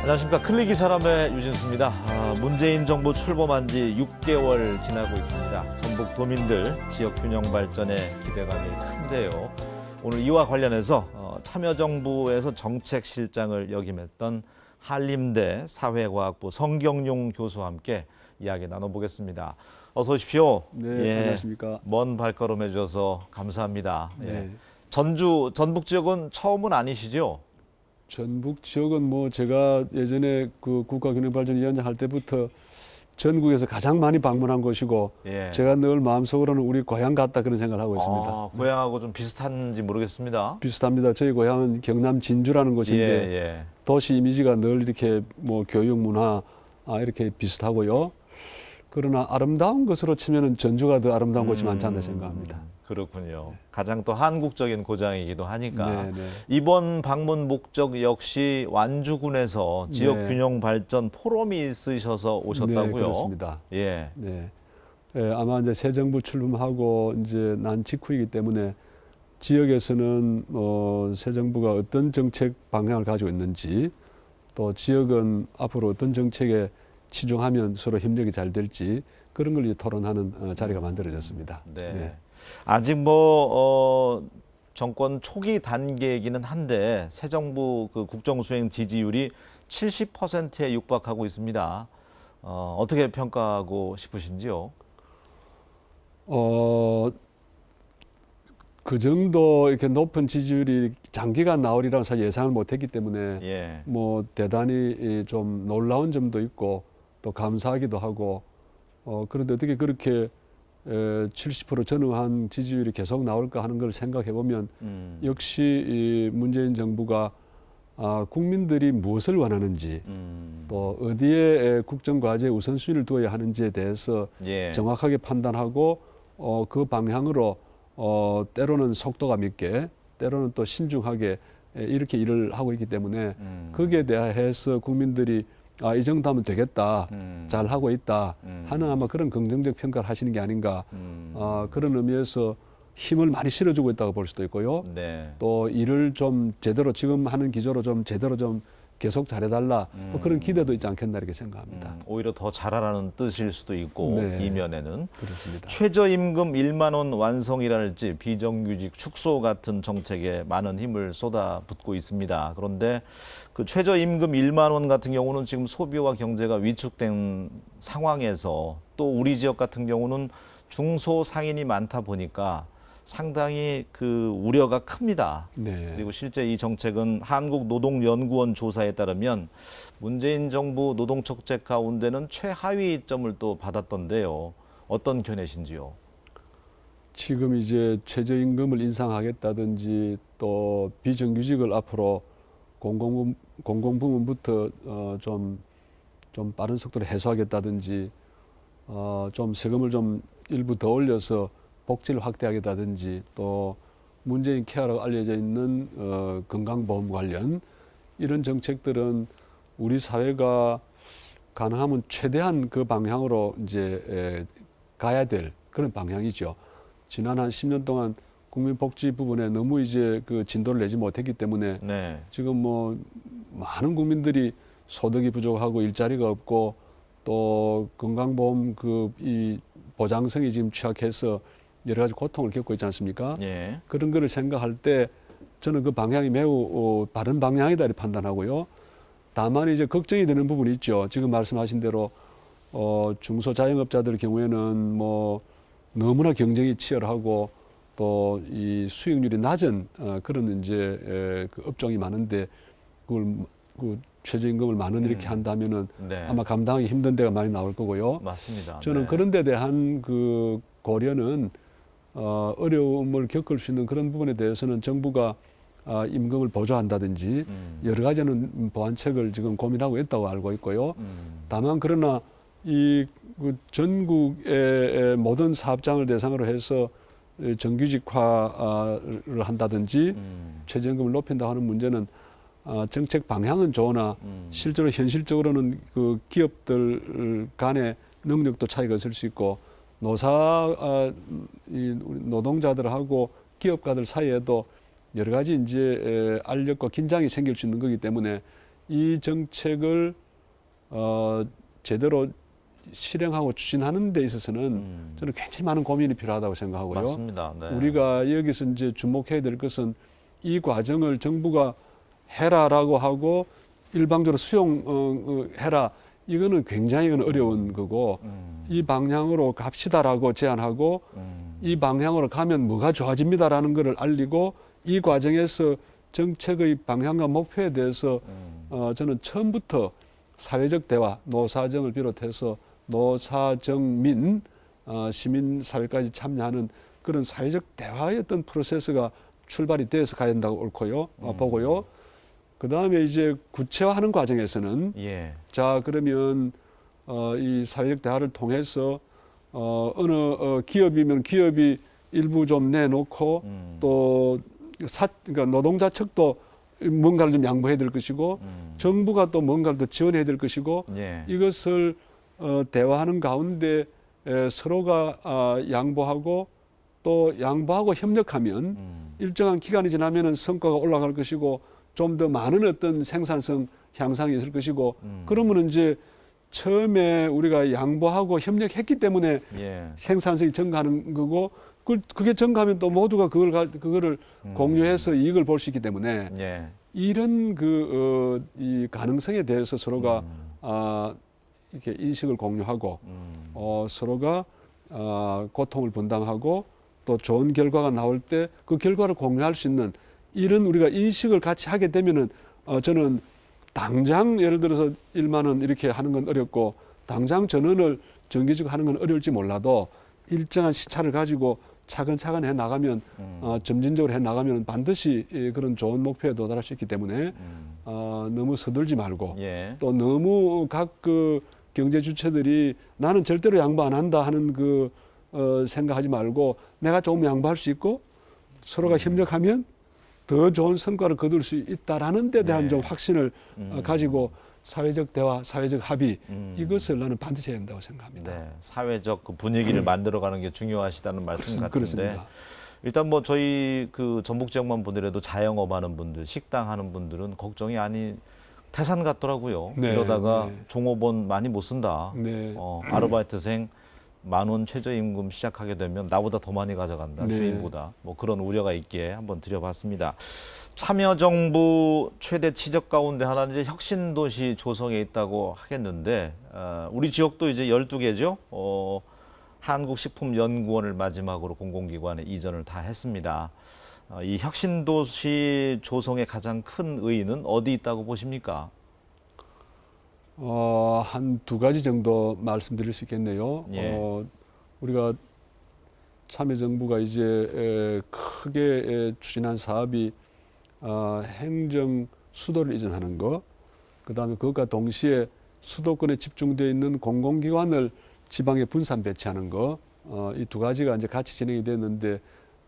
안녕하십니까. 클릭이 사람의 유진수입니다. 문재인 정부 출범한 지 6개월 지나고 있습니다. 전북 도민들 지역 균형 발전에 기대감이 큰데요. 오늘 이와 관련해서 참여정부에서 정책실장을 역임했던 한림대 사회과학부 성경용 교수와 함께 이야기 나눠보겠습니다. 어서 오십시오. 네, 안녕하십니까. 먼 발걸음 해주셔서 감사합니다. 네. 예. 전북 지역은 처음은 아니시죠? 전북 지역은 뭐 제가 예전에 그 국가균형발전위원장 할 때부터 전국에서 가장 많이 방문한 곳이고 예. 제가 늘 마음속으로는 우리 고향 같다 그런 생각을 하고 있습니다. 고향하고 좀 비슷한지 모르겠습니다. 비슷합니다. 저희 고향은 경남 진주라는 곳인데 예. 도시 이미지가 늘 이렇게 뭐 교육 문화 이렇게 비슷하고요. 그러나 아름다운 것으로 치면은 전주가 더 아름다운 곳이 많지 않나 생각합니다. 그렇군요. 가장 또 한국적인 고장이기도 하니까. 네. 이번 방문 목적 역시 완주군에서 지역 네. 균형 발전 포럼이 있으셔서 오셨다고요? 네, 그렇습니다. 예. 네. 아마 이제 새 정부 출범하고 이제 난 직후이기 때문에 지역에서는 새 정부가 어떤 정책 방향을 가지고 있는지 또 지역은 앞으로 어떤 정책에 치중하면 서로 협력이 잘 될지 그런 걸 이제 토론하는 자리가 만들어졌습니다. 네. 아직 정권 초기 단계이기는 한데 새 정부 그 국정 수행 지지율이 70%에 육박하고 있습니다. 어떻게 평가하고 싶으신지요? 그 정도 이렇게 높은 지지율이 장기간 나오리라고 사실 예상을 못했기 때문에 예. 뭐 대단히 좀 놀라운 점도 있고 또 감사하기도 하고 그런데 어떻게 그렇게 70% 전후한 지지율이 계속 나올까 하는 걸 생각해 보면 역시 이 문재인 정부가 국민들이 무엇을 원하는지 또 어디에 국정 과제에 우선순위를 두어야 하는지에 대해서 예. 정확하게 판단하고 그 방향으로 때로는 속도감 있게 때로는 또 신중하게 이렇게 일을 하고 있기 때문에 거기에 대해서 국민들이 이 정도 하면 되겠다, 잘 하고 있다 하는 아마 그런 긍정적 평가를 하시는 게 아닌가 그런 의미에서 힘을 많이 실어주고 있다고 볼 수도 있고요. 네. 또 일을 좀 제대로 지금 하는 기조로 좀 제대로 좀 계속 잘해달라 뭐 그런 기대도 있지 않겠나 이렇게 생각합니다. 오히려 더 잘하라는 뜻일 수도 있고 네. 이면에는 그렇습니다. 최저임금 1만 원 완성이랄지 비정규직 축소 같은 정책에 많은 힘을 쏟아붓고 있습니다. 그런데 그 최저임금 1만 원 같은 경우는 지금 소비와 경제가 위축된 상황에서 또 우리 지역 같은 경우는 중소상인이 많다 보니까 상당히 그 우려가 큽니다. 네. 그리고 실제 이 정책은 한국노동연구원 조사에 따르면 문재인 정부 노동정책 가운데는 최하위점을 또 받았던데요. 어떤 견해신지요? 지금 이제 최저임금을 인상하겠다든지 또 비정규직을 앞으로 공공부문부터 좀 빠른 속도로 해소하겠다든지 좀 세금을 좀 일부 더 올려서 복지를 확대하겠다든지 또 문재인 케어라고 알려져 있는 건강보험 관련 이런 정책들은 우리 사회가 가능하면 최대한 그 방향으로 이제 가야 될 그런 방향이죠. 지난 한 10년 동안 국민복지 부분에 너무 이제 그 진도를 내지 못했기 때문에 네. 지금 뭐 많은 국민들이 소득이 부족하고 일자리가 없고 또 건강보험 이 보장성이 지금 취약해서 여러 가지 고통을 겪고 있지 않습니까? 예. 그런 거를 생각할 때 저는 그 방향이 매우 바른 방향이다 이렇게 판단하고요. 다만 이제 걱정이 되는 부분이 있죠. 지금 말씀하신 대로 중소자영업자들 경우에는 뭐 너무나 경쟁이 치열하고 또 이 수익률이 낮은 그런 이제 그 업종이 많은데 그걸 그 최저임금을 만 원 이렇게 한다면은 네. 아마 감당하기 힘든 데가 많이 나올 거고요. 맞습니다. 저는 네. 그런 데 대한 그 고려는 어려움을 겪을 수 있는 그런 부분에 대해서는 정부가 임금을 보조한다든지 여러 가지는 보완책을 지금 고민하고 있다고 알고 있고요. 다만 그러나 그 전국의 모든 사업장을 대상으로 해서 정규직화를 한다든지 최저임금을 높인다 하는 문제는 정책 방향은 좋으나 실제로 현실적으로는 그 기업들 간의 능력도 차이가 있을 수 있고 이 노동자들하고 기업가들 사이에도 여러 가지 이제 알력과 긴장이 생길 수 있는 거기 때문에 이 정책을 제대로 실행하고 추진하는 데 있어서는 저는 굉장히 많은 고민이 필요하다고 생각하고요. 맞습니다. 네. 우리가 여기서 이제 주목해야 될 것은 이 과정을 정부가 해라라고 하고 일방적으로 수용해라. 이거는 굉장히 어려운 거고 이 방향으로 갑시다라고 제안하고 이 방향으로 가면 뭐가 좋아집니다라는 것을 알리고 이 과정에서 정책의 방향과 목표에 대해서 저는 처음부터 사회적 대화, 노사정을 비롯해서 노사정민, 시민사회까지 참여하는 그런 사회적 대화의 어떤 프로세스가 출발이 돼서 가야 된다고 옳고요, 보고요. 그 다음에 이제 구체화하는 과정에서는 예. 자 그러면 이 사회적 대화를 통해서 어느 기업이면 기업이 일부 좀 내놓고 또 그러니까 노동자 측도 뭔가를 좀 양보해야 될 것이고 정부가 또 뭔가를 더 지원해야 될 것이고 예. 이것을 대화하는 가운데 서로가 양보하고 또 양보하고 협력하면 일정한 기간이 지나면은 성과가 올라갈 것이고 좀 더 많은 어떤 생산성 향상이 있을 것이고 그러면 이제 처음에 우리가 양보하고 협력했기 때문에 예. 생산성이 증가하는 거고 그게 증가하면 또 모두가 그거를 공유해서 이익을 볼 수 있기 때문에 예. 이런 이 가능성에 대해서 서로가 이렇게 인식을 공유하고 서로가 고통을 분담하고 또 좋은 결과가 나올 때 그 결과를 공유할 수 있는 이런 우리가 인식을 같이 하게 되면은 저는 당장 예를 들어서 1만 원 이렇게 하는 건 어렵고 당장 전원을 정기적으로 하는 건 어려울지 몰라도 일정한 시차를 가지고 차근차근 해 나가면 점진적으로 해 나가면 반드시 그런 좋은 목표에 도달할 수 있기 때문에 너무 서둘지 말고 예. 또 너무 각 그 경제 주체들이 나는 절대로 양보 안 한다 하는 그 생각하지 말고 내가 조금 양보할 수 있고 서로가 협력하면 더 좋은 성과를 거둘 수 있다라는 데 대한 네. 좀 확신을 가지고 사회적 대화, 사회적 합의 이것을 나는 반드시 해야 된다고 생각합니다. 네. 사회적 그 분위기를 만들어가는 게 중요하시다는 말씀 같은데. 그렇습니다. 일단 뭐 저희 그 전북 지역만 보더라도 자영업 하는 분들, 식당 하는 분들은 걱정이 아닌 태산 같더라고요. 네, 이러다가 네. 종업원 많이 못 쓴다. 네. 아르바이트생 10,000원 최저임금 시작하게 되면 나보다 더 많이 가져간다. 네. 주인보다. 뭐 그런 우려가 있기에 한번 드려봤습니다. 참여정부 최대 치적 가운데 하나는 이제 혁신도시 조성에 있다고 하겠는데 우리 지역도 이제 12개죠. 한국식품연구원을 마지막으로 공공기관에 이전을 다 했습니다. 이 혁신도시 조성의 가장 큰 의의는 어디 있다고 보십니까? 한 두 가지 정도 말씀드릴 수 있겠네요. 예. 우리가 참여정부가 이제 크게 추진한 사업이 행정 수도를 이전하는 거, 그다음에 그것과 동시에 수도권에 집중되어 있는 공공기관을 지방에 분산 배치하는 거, 이 두 가지가 이제 같이 진행이 됐는데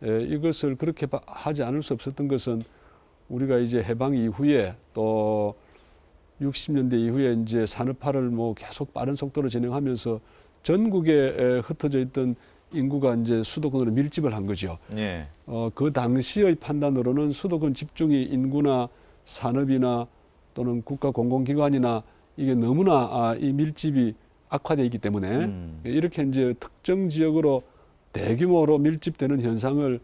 이것을 그렇게 하지 않을 수 없었던 것은 우리가 이제 해방 이후에 또 60년대 이후에 이제 산업화를 뭐 계속 빠른 속도로 진행하면서 전국에 흩어져 있던 인구가 이제 수도권으로 밀집을 한 거죠. 예. 그 당시의 판단으로는 수도권 집중이 인구나 산업이나 또는 국가 공공기관이나 이게 너무나 이 밀집이 악화되어 있기 때문에 이렇게 이제 특정 지역으로 대규모로 밀집되는 현상을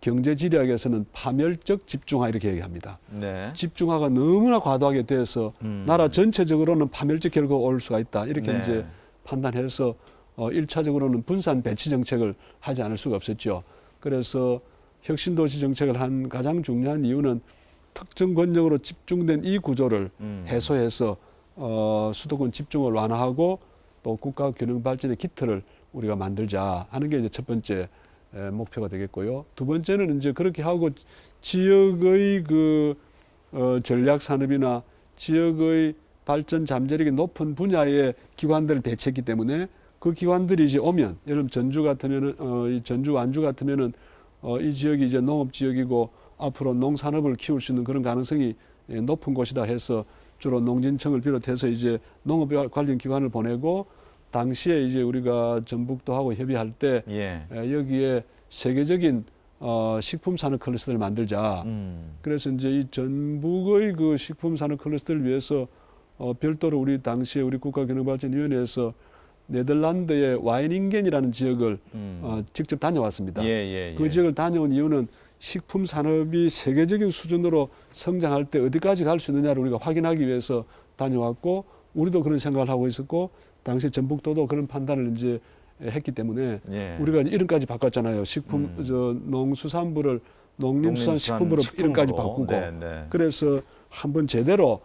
경제지리학에서는 파멸적 집중화 이렇게 얘기합니다. 네. 집중화가 너무나 과도하게 돼서 나라 전체적으로는 파멸적 결과가 올 수가 있다. 이렇게 네. 이제 판단해서 1차적으로는 분산 배치 정책을 하지 않을 수가 없었죠. 그래서 혁신도시 정책을 한 가장 중요한 이유는 특정 권역으로 집중된 이 구조를 해소해서 수도권 집중을 완화하고 또 국가 균형 발전의 기틀을 우리가 만들자 하는 게 이제 첫 번째 목표가 되겠고요. 두 번째는 이제 그렇게 하고 지역의 그 전략 산업이나 지역의 발전 잠재력이 높은 분야의 기관들을 배치했기 때문에 그 기관들이 이제 오면, 예를 들면 전주 같으면은 전주 완주 같으면은 이 지역이 이제 농업 지역이고 앞으로 농산업을 키울 수 있는 그런 가능성이 높은 곳이다 해서 주로 농진청을 비롯해서 이제 농업 관련 기관을 보내고 당시에 이제 우리가 전북도하고 협의할 때 예. 여기에 세계적인 식품 산업 클러스터를 만들자. 그래서 이제 이 전북의 그 식품 산업 클러스터를 위해서 별도로 우리 당시에 우리 국가균형발전위원회에서 네덜란드의 와이닝겐이라는 지역을 직접 다녀왔습니다. 그 지역을 다녀온 이유는 식품 산업이 세계적인 수준으로 성장할 때 어디까지 갈 수 있느냐를 우리가 확인하기 위해서 다녀왔고, 우리도 그런 생각을 하고 있었고, 당시 전북도도 그런 판단을 이제 했기 때문에 우리가 이름까지 바꿨잖아요. 식품 농수산부를 농림수산식품부로 이름까지 바꾸고. 그래서 한번 제대로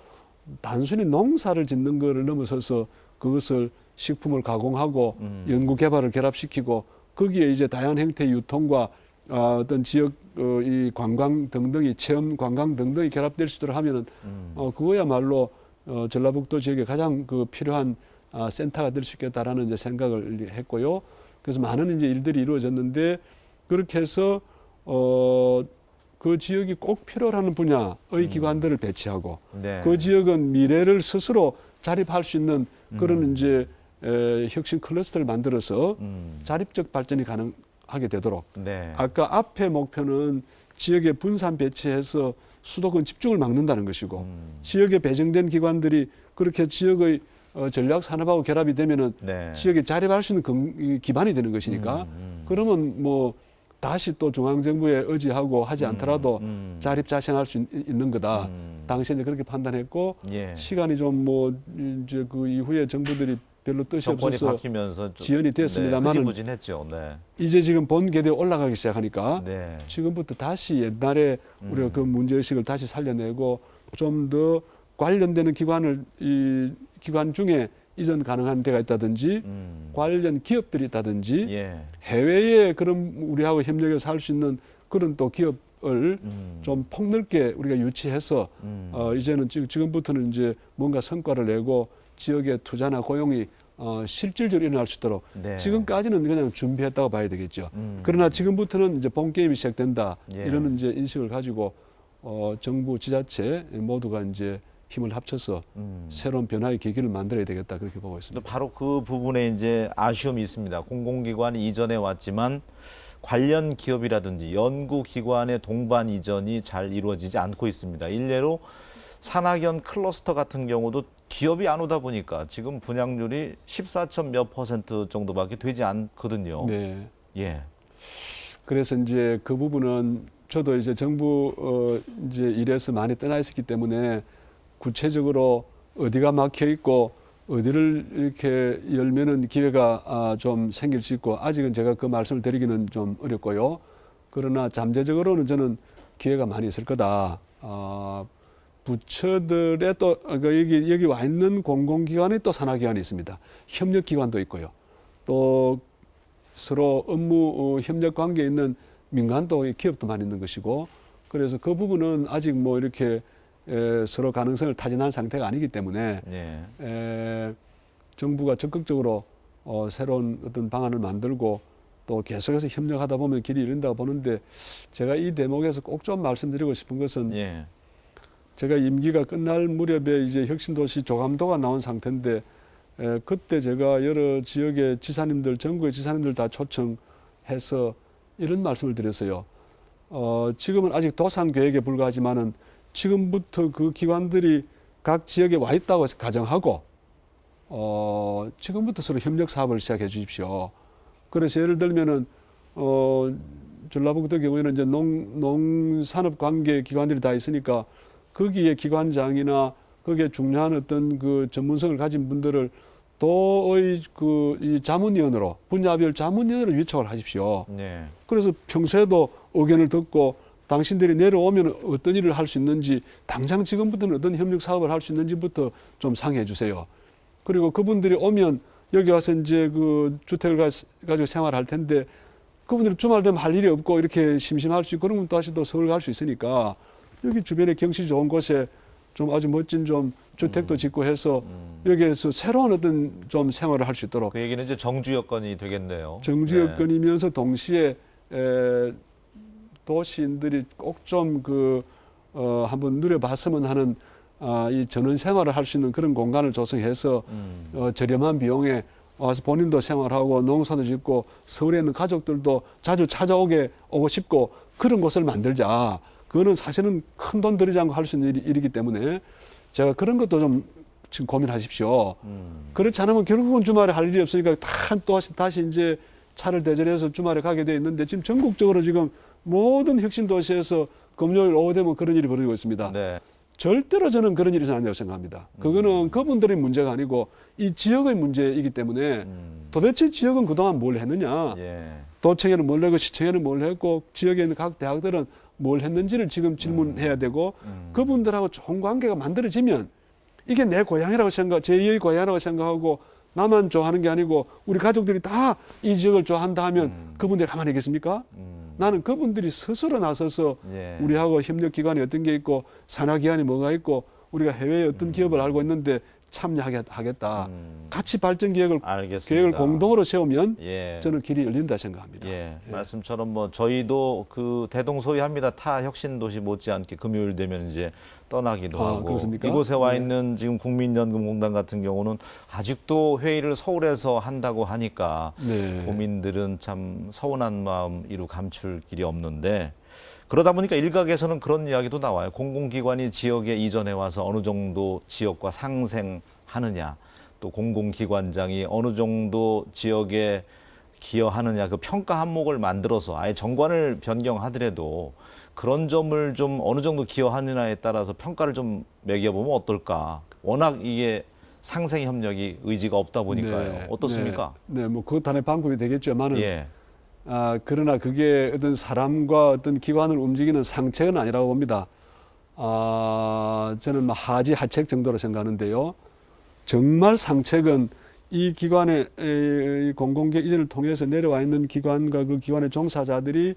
단순히 농사를 짓는 거를 넘어서서 그것을 식품을 가공하고 연구 개발을 결합시키고, 거기에 이제 다양한 형태의 유통과 어떤 지역 이 관광 등등이 체험 관광 등등이 결합될 수 있도록 하면은 그거야말로 전라북도 지역에 가장 그 필요한 센터가 될 수 있겠다라는 이제 생각을 했고요. 그래서 많은 이제 일들이 이루어졌는데, 그렇게 해서 그 지역이 꼭 필요하는 분야의 기관들을 배치하고 그 지역은 미래를 스스로 자립할 수 있는 그런 이제 혁신 클러스터를 만들어서 자립적 발전이 가능하게 되도록. 아까 앞에 목표는 지역에 분산 배치해서 수도권 집중을 막는다는 것이고, 지역에 배정된 기관들이 그렇게 지역의 전략 산업하고 결합이 되면은 지역에 자립할 수 있는 기반이 되는 것이니까, 그러면 뭐 다시 또 중앙정부에 의지하고 하지 않더라도 자립자생할 수 있는 거다. 당시에 이제 그렇게 판단했고, 시간이 좀 뭐 이제 그 이후에 정부들이 별로 뜻이 없어서 바뀌면서 지연이 됐습니다만, 흐지부진했죠. 이제 지금 본 궤도에 올라가기 시작하니까 지금부터 다시 옛날에 우리가 그 문제의식을 다시 살려내고 좀 더 관련되는 이 기관 중에 이전 가능한 데가 있다든지 관련 기업들이 있다든지 해외에 그런 우리하고 협력해서 할 수 있는 그런 또 기업을 좀 폭넓게 우리가 유치해서 이제는 지금부터는 이제 뭔가 성과를 내고 지역의 투자나 고용이 실질적으로 일어날 수 있도록 지금까지는 그냥 준비했다고 봐야 되겠죠. 그러나 지금부터는 이제 본 게임이 시작된다. 이런 이제 인식을 가지고 정부, 지자체 모두가 이제 힘을 합쳐서 새로운 변화의 계기를 만들어야 되겠다, 그렇게 보고 있습니다. 바로 그 부분에 이제 아쉬움이 있습니다. 공공기관이 이전해 왔지만 관련 기업이라든지 연구기관의 동반 이전이 잘 이루어지지 않고 있습니다. 일례로 산학연 클러스터 같은 경우도 기업이 안 오다 보니까 지금 분양률이 14점 몇 % 정도밖에 되지 않거든요. 그래서 이제 그 부분은 저도 이제 정부 이제 일에서 많이 떠나 있었기 때문에 구체적으로 어디가 막혀 있고 어디를 이렇게 열면은 기회가 좀 생길 수 있고, 아직은 제가 그 말씀을 드리기는 좀 어렵고요. 그러나 잠재적으로는 저는 기회가 많이 있을 거다. 부처들의 또 여기 와 있는 공공기관에 또 산하기관이 있습니다. 협력기관도 있고요. 또 서로 업무 협력 관계에 있는 민간도 기업도 많이 있는 것이고, 그래서 그 부분은 아직 뭐 이렇게 서로 가능성을 타진한 상태가 아니기 때문에 정부가 적극적으로 새로운 어떤 방안을 만들고 또 계속해서 협력하다 보면 길이 열린다고 보는데, 제가 이 대목에서 꼭 좀 말씀드리고 싶은 것은 제가 임기가 끝날 무렵에 이제 혁신도시 조감도가 나온 상태인데, 그때 제가 여러 지역의 지사님들, 전국의 지사님들 다 초청해서 이런 말씀을 드렸어요. 지금은 아직 도산 계획에 불과하지만은 지금부터 그 기관들이 각 지역에 와 있다고 해서 가정하고 지금부터 서로 협력 사업을 시작해 주십시오. 그래서 예를 들면은 전라북도 경우에는 이제 농산업 관계 기관들이 다 있으니까 거기에 기관장이나 거기에 중요한 어떤 그 전문성을 가진 분들을 도의 이 자문위원으로, 분야별 자문위원으로 위촉을 하십시오. 그래서 평소에도 의견을 듣고 당신들이 내려오면 어떤 일을 할 수 있는지, 당장 지금부터는 어떤 협력 사업을 할 수 있는지부터 좀 상의해 주세요. 그리고 그분들이 오면 여기 와서 이제 그 주택을 가지고 생활할 텐데, 그분들이 주말 되면 할 일이 없고 이렇게 심심할 수 있고, 그러면 다시 또 서울 갈 수 있으니까 여기 주변에 경치 좋은 곳에 좀 아주 멋진 좀 주택도 짓고 해서 여기에서 새로운 어떤 좀 생활을 할 수 있도록. 그 얘기는 이제 정주 여건이 되겠네요. 정주 여건이면서 동시에 도시인들이 꼭 좀 한번 누려봤으면 하는 이 전원 생활을 할 수 있는 그런 공간을 조성해서 저렴한 비용에 와서 본인도 생활하고 농사도 짓고 서울에 있는 가족들도 자주 오고 싶고, 그런 곳을 만들자. 그거는 사실은 큰 돈 들이지 않고 할 수 있는 일이기 때문에 제가 그런 것도 좀 지금 고민하십시오. 그렇지 않으면 결국은 주말에 할 일이 없으니까 다시 이제 차를 대절해서 주말에 가게 돼 있는데 지금 전국적으로 지금 모든 혁신 도시에서 금요일 오후 되면 그런 일이 벌어지고 있습니다. 네. 절대로 저는 그런 일이 있어야 한다고 생각합니다. 그거는 그분들의 문제가 아니고 이 지역의 문제이기 때문에 도대체 지역은 그동안 뭘 했느냐. 예. 도청에는 뭘 했고 시청에는 뭘 했고 지역에 있는 각 대학들은 뭘 했는지를 지금 질문해야 되고 그분들하고 좋은 관계가 만들어지면 이게 내 고향이라고 제2의 고향이라고 생각하고 나만 좋아하는 게 아니고 우리 가족들이 다 이 지역을 좋아한다 하면 그분들이 가만히 있겠습니까? 나는 그분들이 스스로 나서서 예. 우리하고 협력기관이 어떤 게 있고 산하기관이 뭐가 있고 우리가 해외에 어떤 기업을 알고 있는데 참여하겠다. 같이 발전 알겠습니다. 계획을 공동으로 세우면 예. 저는 길이 열린다 생각합니다. 예, 말씀처럼 뭐 저희도 그 대동소이합니다. 타 혁신도시 못지않게 금요일 되면 이제 떠나기도 하고 그렇습니까? 이곳에 와 네. 있는 지금 국민연금공단 같은 경우는 아직도 회의를 서울에서 한다고 하니까 네. 고민들은 참 서운한 마음 이루 감출 길이 없는데 그러다 보니까 일각에서는 그런 이야기도 나와요. 공공기관이 지역에 이전해 와서 어느 정도 지역과 상생하느냐, 또 공공기관장이 어느 정도 지역에 기여하느냐, 그 평가 항목을 만들어서 아예 정관을 변경하더라도 그런 점을 좀 어느 정도 기여하느냐에 따라서 평가를 좀 매겨보면 어떨까. 워낙 이게 상생 협력이 의지가 없다 보니까요. 네. 어떻습니까? 네, 뭐 그것 하나의 방법이 되겠지만은 예. 그러나 그게 어떤 사람과 어떤 기관을 움직이는 상책은 아니라고 봅니다. 저는 뭐 하지 하책 정도로 생각하는데요. 정말 상책은 이 기관의 공공기관 이전을 통해서 내려와 있는 기관과 그 기관의 종사자들이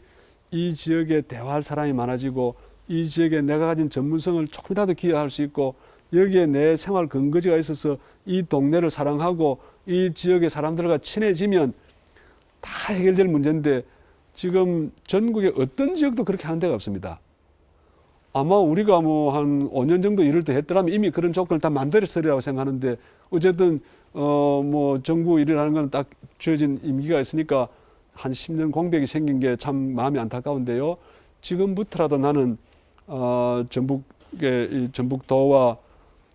이 지역에 대화할 사람이 많아지고 이 지역에 내가 가진 전문성을 조금이라도 기여할 수 있고 여기에 내 생활 근거지가 있어서 이 동네를 사랑하고 이 지역의 사람들과 친해지면 다 해결될 문제인데 지금 전국의 어떤 지역도 그렇게 하는 데가 없습니다. 아마 우리가 뭐 한 5년 정도 일을 더 했더라면 이미 그런 조건을 다 만들었으리라고 생각하는데 어쨌든 뭐 정부 일을 하는 건 딱 주어진 임기가 있으니까 한 10년 공백이 생긴 게 참 마음이 안타까운데요. 지금부터라도 나는 전북도와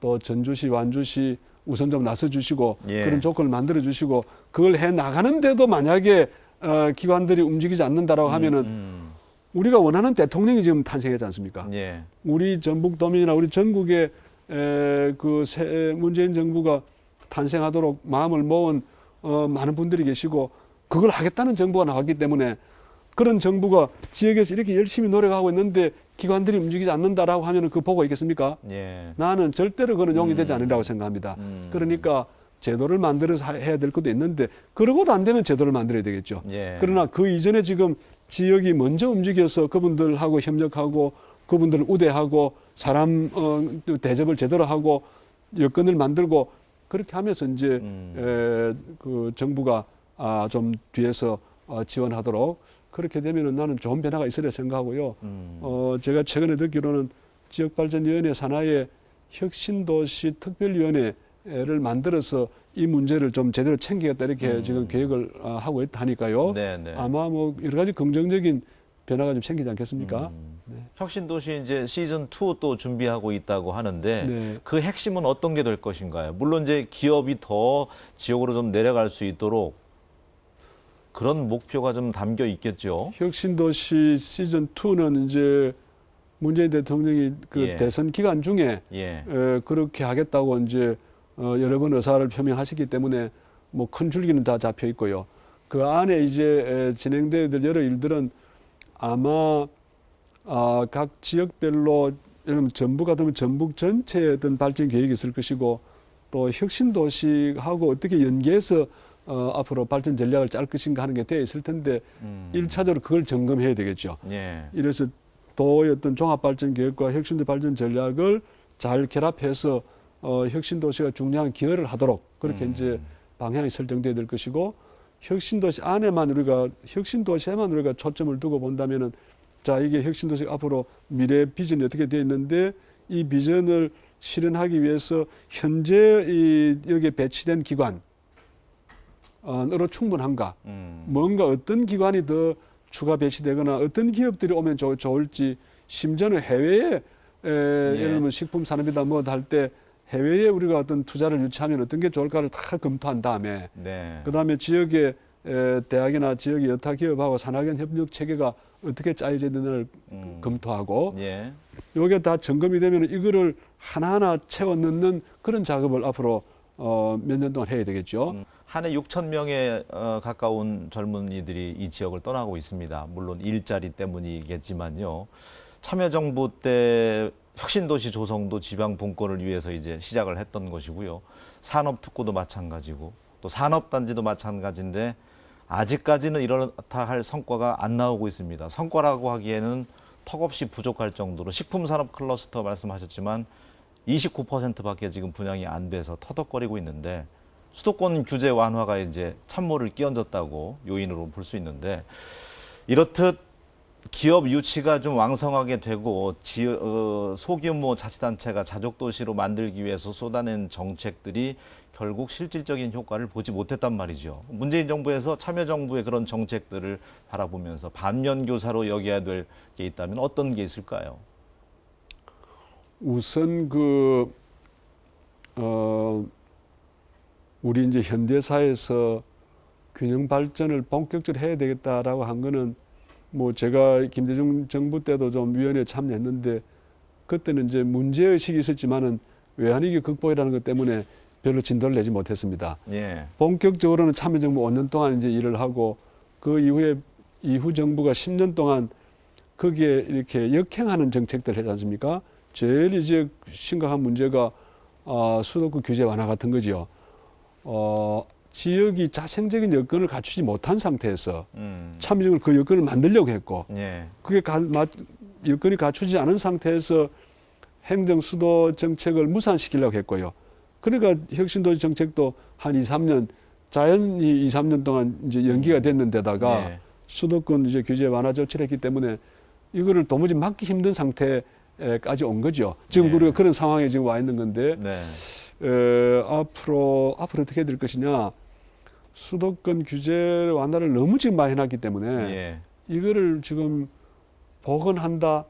또 전주시, 완주시 우선 좀 나서 주시고 예. 그런 조건을 만들어 주시고 그걸 해 나가는데도 만약에 기관들이 움직이지 않는다라고 하면은 우리가 원하는 대통령이 지금 탄생하지 않습니까? 예. 우리 전북도민이나 우리 전국의 그 문재인 정부가 탄생하도록 마음을 모은 많은 분들이 계시고 그걸 하겠다는 정부가 나왔기 때문에 그런 정부가 지역에서 이렇게 열심히 노력하고 있는데 기관들이 움직이지 않는다라고 하면은 그 보고 있겠습니까? 예. 나는 절대로 그런 용이 되지 않으리라고 생각합니다. 그러니까 제도를 만들어서 해야 될 것도 있는데 그러고도 안 되면 제도를 만들어야 되겠죠. 예. 그러나 그 이전에 지금 지역이 먼저 움직여서 그분들하고 협력하고 그분들을 우대하고 사람 대접을 제대로 하고 여건을 만들고 그렇게 하면서 이제 그 정부가 좀 뒤에서 지원하도록 그렇게 되면은 나는 좋은 변화가 있으리라 생각하고요. 제가 최근에 듣기로는 지역발전위원회 산하에 혁신도시 특별위원회를 만들어서 이 문제를 좀 제대로 챙기겠다 이렇게 지금 계획을 하고 있다 하니까요. 네, 네. 아마 뭐 여러 가지 긍정적인 변화가 좀 생기지 않겠습니까? 네. 혁신도시 이제 시즌 2 또 준비하고 있다고 하는데 네. 그 핵심은 어떤 게 될 것인가요? 물론 이제 기업이 더 지역으로 좀 내려갈 수 있도록 그런 목표가 좀 담겨 있겠죠. 혁신도시 시즌 2는 이제 문재인 대통령이 그 예. 대선 기간 중에 예. 그렇게 하겠다고 이제 여러 번 의사를 표명하시기 때문에 뭐 큰 줄기는 다 잡혀 있고요. 그 안에 이제 진행돼야 될 여러 일들은 아마 각 지역별로 여러분 전북 같으면 전북 전체의 어떤 발전 계획이 있을 것이고 또 혁신도시하고 어떻게 연계해서 앞으로 발전 전략을 짤 것인가 하는 게 되어 있을 텐데 1차적으로 그걸 점검해야 되겠죠. 예. 이래서 도의 어떤 종합발전 계획과 혁신도 발전 전략을 잘 결합해서 혁신도시가 중요한 기여를 하도록 그렇게 이제 방향이 설정돼야 될 것이고 혁신도시 안에만 혁신도시에만 우리가 초점을 두고 본다면은 자 이게 혁신도시 앞으로 미래 비전이 어떻게 되어 있는데 이 비전을 실현하기 위해서 현재 여기에 배치된 기관으로 충분한가? 뭔가 어떤 기관이 더 추가 배치되거나 어떤 기업들이 오면 좋을지, 심지어는 해외에 예를 들면 식품 산업이다 뭐다 할 때 해외에 우리가 어떤 투자를 유치하면 어떤 게 좋을까를 다 검토한 다음에 네. 그다음에 지역의 대학이나 지역의 여타 기업하고 산학연 협력 체계가 어떻게 짜여져야 되는지를 검토하고 예. 요게 다 점검이 되면 이거를 하나하나 채워 넣는 그런 작업을 앞으로 몇 년 동안 해야 되겠죠. 한 해 6천 명에 가까운 젊은이들이 이 지역을 떠나고 있습니다. 물론 일자리 때문이겠지만요. 참여정부 때 혁신도시 조성도 지방 분권을 위해서 이제 시작을 했던 것이고요. 산업특구도 마찬가지고 또 산업단지도 마찬가지인데 아직까지는 이렇다 할 성과가 안 나오고 있습니다. 성과라고 하기에는 턱없이 부족할 정도로 식품산업 클러스터 말씀하셨지만 29%밖에 지금 분양이 안 돼서 터덕거리고 있는데 수도권 규제 완화가 이제 찬물을 끼얹었다고 요인으로 볼 수 있는데 이렇듯 기업 유치가 좀 왕성하게 되고 소규모 자치단체가 자족도시로 만들기 위해서 쏟아낸 정책들이 결국 실질적인 효과를 보지 못했단 말이죠. 문재인 정부에서 참여정부의 그런 정책들을 바라보면서 반면교사로 여겨야 될 게 있다면 어떤 게 있을까요? 우선 우리 이제 현대사에서 균형 발전을 본격적으로 해야 되겠다라고 한 거는 뭐 제가 김대중 정부 때도 좀 위원회에 참여했는데 그때는 이제 문제의식이 있었지만은 외환위기 극복이라는 것 때문에 별로 진도를 내지 못했습니다. 예. 본격적으로는 참여정부 5년 동안 이제 일을 하고 그 이후에 이후 정부가 10년 동안 거기에 이렇게 역행하는 정책들을 하지 않습니까? 제일 이제 심각한 문제가 수도권 규제 완화 같은 거죠. 지역이 자생적인 여건을 갖추지 못한 상태에서 참여정부는 그 여건을 만들려고 했고 예. 그게 여건이 갖추지 않은 상태에서 행정 수도 정책을 무산시키려고 했고요. 그러니까 혁신도시 정책도 한 2, 3년 자연히 2, 3년 동안 이제 연기가 됐는데다가 예. 수도권 이제 규제 완화 조치를 했기 때문에 이거를 도무지 막기 힘든 상태까지 온 거죠. 지금 네. 우리가 그런 상황에 지금 와 있는 건데 네. 앞으로 어떻게 될 것이냐. 수도권 규제 완화를 너무 지금 많이 해놨기 때문에 예. 이거를 지금 복원한다.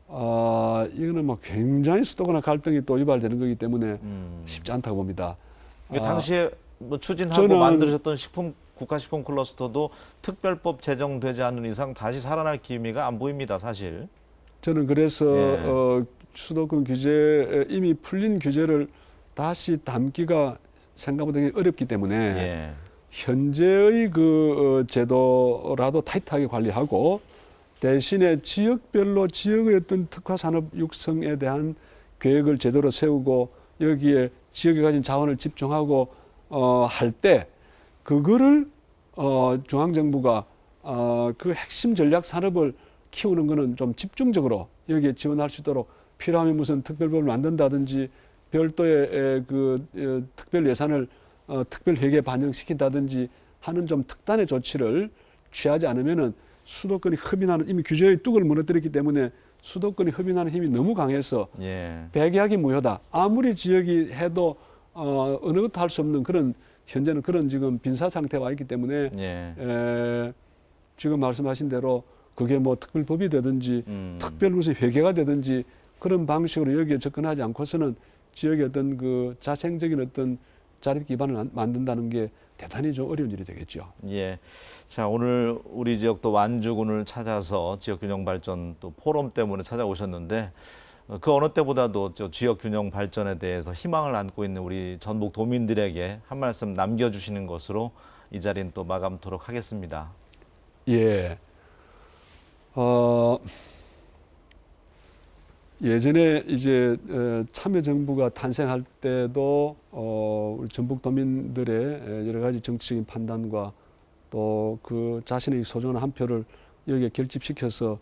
이거는 뭐 굉장히 수도권 갈등이 또 유발되는 거기 때문에 쉽지 않다고 봅니다. 당시에 뭐 추진하고 저는 만드셨던 국가식품 클러스터도 특별법 제정되지 않는 이상 다시 살아날 기미가 안 보입니다, 사실. 저는 그래서 예. 수도권 규제 이미 풀린 규제를 다시 담기가 생각보다 어렵기 때문에 예. 현재의 그 제도라도 타이트하게 관리하고 대신에 지역별로 지역의 어떤 특화 산업 육성에 대한 계획을 제대로 세우고 여기에 지역에 가진 자원을 집중하고 할 때 그거를 중앙정부가 그 핵심 전략 산업을 키우는 거는 좀 집중적으로 여기에 지원할 수 있도록 필요하면 무슨 특별법을 만든다든지 별도의 그 특별 예산을 특별 회계에 반영시킨다든지 하는 좀 특단의 조치를 취하지 않으면은 수도권이 흡인하는 이미 규제의 뚝을 무너뜨렸기 때문에 수도권이 흡인하는 힘이 너무 강해서 예. 백약이 무효다. 아무리 지역이 해도 어느 것도 할 수 없는 그런 현재는 그런 지금 빈사 상태에 와 있기 때문에 예. 지금 말씀하신 대로 그게 뭐 특별법이 되든지 특별 무슨 회계가 되든지 그런 방식으로 여기에 접근하지 않고서는 지역의 어떤 그 자생적인 어떤 자립 기반을 만든다는 게 대단히 좀 어려운 일이 되겠죠. 예. 자, 오늘 우리 지역도 완주군을 찾아서 지역 균형 발전 또 포럼 때문에 찾아오셨는데 그 어느 때보다도 지역 균형 발전에 대해서 희망을 안고 있는 우리 전북 도민들에게 한 말씀 남겨주시는 것으로 이 자리는 또 마감토록 하겠습니다. 예. 예전에 이제 참여정부가 탄생할 때도 우리 전북 도민들의 여러 가지 정치적인 판단과 또 그 자신의 소중한 한 표를 여기에 결집시켜서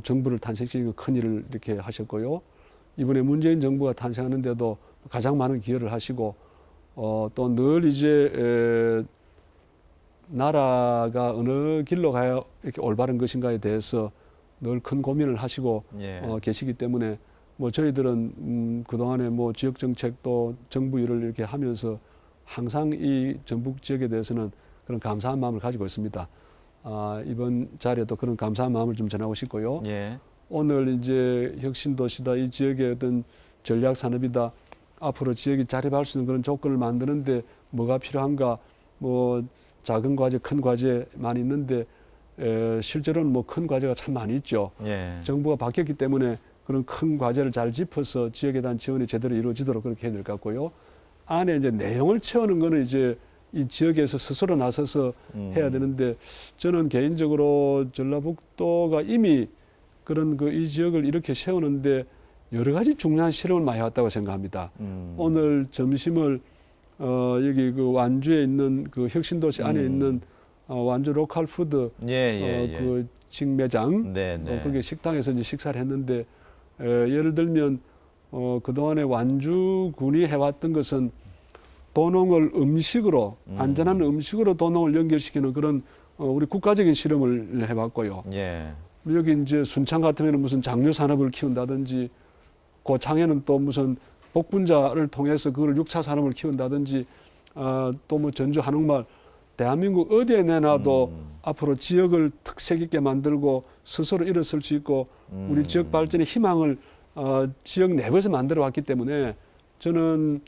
정부를 탄생시키는 큰 일을 이렇게 하셨고요. 이번에 문재인 정부가 탄생하는데도 가장 많은 기여를 하시고 또 늘 이제 나라가 어느 길로 가야 이렇게 올바른 것인가에 대해서 늘 큰 고민을 하시고 예. 계시기 때문에 뭐 저희들은 그동안에 뭐 지역 정책도 정부 일을 이렇게 하면서 항상 이 전북 지역에 대해서는 그런 감사한 마음을 가지고 있습니다. 이번 자리에도 그런 감사한 마음을 좀 전하고 싶고요. 예. 오늘 이제 혁신도시다, 이 지역의 어떤 전략 산업이다, 앞으로 지역이 자립할 수 있는 그런 조건을 만드는데 뭐가 필요한가, 뭐 작은 과제, 큰 과제 많이 있는데 실제로는 뭐 큰 과제가 참 많이 있죠. 예. 정부가 바뀌었기 때문에 그런 큰 과제를 잘 짚어서 지역에 대한 지원이 제대로 이루어지도록 그렇게 해야 될 것 같고요. 안에 이제 내용을 채우는 거는 이제 이 지역에서 스스로 나서서 해야 되는데, 저는 개인적으로 전라북도가 이미 그런 이 지역을 이렇게 세우는데 여러 가지 중요한 실험을 많이 해왔다고 생각합니다. 오늘 점심을 여기 그 완주에 있는 그 혁신도시 안에 있는 완주 로컬 푸드 그 직매장 거기 식당에서 이제 식사를 했는데, 예를 들면 그동안에 완주군이 해왔던 것은 도농을 음식으로 안전한 음식으로 도농을 연결시키는 그런 우리 국가적인 실험을 해봤고요. 예. 여기 이제 순창 같으면 무슨 장류 산업을 키운다든지, 고창에는 또 무슨 복분자를 통해서 그걸 6차 산업을 키운다든지, 또 뭐 전주 한옥마을, 대한민국 어디에 내놔도 앞으로 지역을 특색 있게 만들고 스스로 일어설 수 있고 우리 지역 발전의 희망을 지역 내부에서 만들어 왔기 때문에, 저는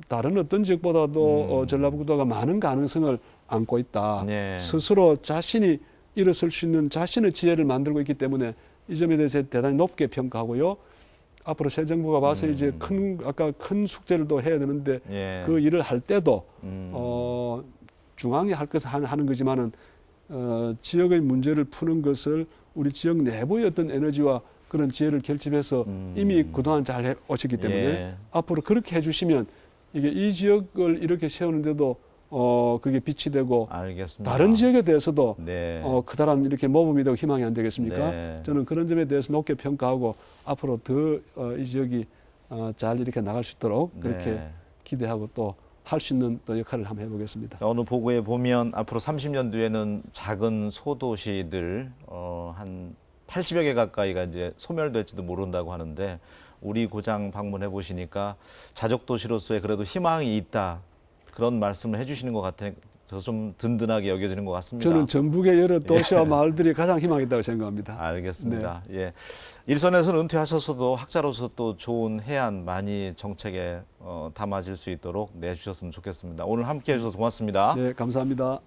다른 어떤 지역보다도 전라북도가 많은 가능성을 안고 있다. 네. 스스로 자신이 일어설 수 있는 자신의 지혜를 만들고 있기 때문에 이 점에 대해서 대단히 높게 평가하고요. 앞으로 새 정부가 와서 이제 아까 큰 숙제를 또 해야 되는데, 예. 그 일을 할 때도 중앙이 할 것을 하는 거지만은 지역의 문제를 푸는 것을 우리 지역 내부의 어떤 에너지와 그런 지혜를 결집해서 이미 그동안 잘 해 오셨기 때문에 예. 앞으로 그렇게 해주시면 이게 이 지역을 이렇게 세우는데도 그게 빛이 되고, 알겠습니다. 다른 지역에 대해서도 네. 커다란 이렇게 모범이 되고 희망이 안 되겠습니까? 네. 저는 그런 점에 대해서 높게 평가하고 앞으로 더 이 지역이 잘 이렇게 나갈 수 있도록 그렇게 네. 기대하고 또 할 수 있는 또 역할을 한번 해보겠습니다. 어느 보고에 보면 앞으로 30년 뒤에는 작은 소도시들 한 80여 개 가까이가 이제 소멸될지도 모른다고 하는데, 우리 고장 방문해 보시니까 자족 도시로서의 그래도 희망이 있다, 그런 말씀을 해주시는 것 같아서 좀 든든하게 여겨지는 것 같습니다. 저는 전북의 여러 도시와 마을들이 가장 희망이 있다고 생각합니다. 알겠습니다. 예. 일선에서는 은퇴하셔서도 학자로서 또 좋은 해안 많이 정책에 담아질 수 있도록 내주셨으면 좋겠습니다. 오늘 함께 해주셔서 고맙습니다. 네, 감사합니다.